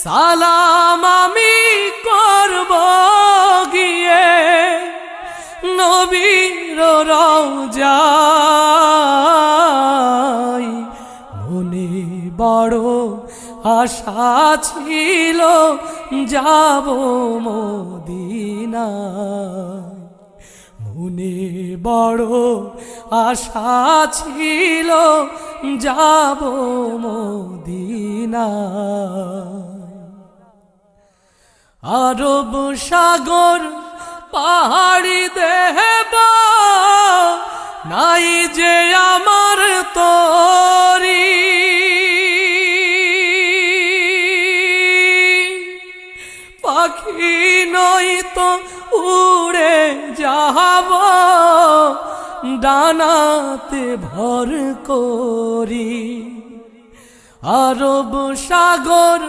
সালাম আমি করব গিয়ে নবীর রওজায়। মনে বড় আশা ছিল যাব মদিনায়। মনে বড় আশা ছিল যাব মদিনায়। আরব সাগর পাহাড়ি দেব নাই যে আমার তরি। পাখি নই তো উড়ে যাব ডানাতে ভর করি। আরব সাগর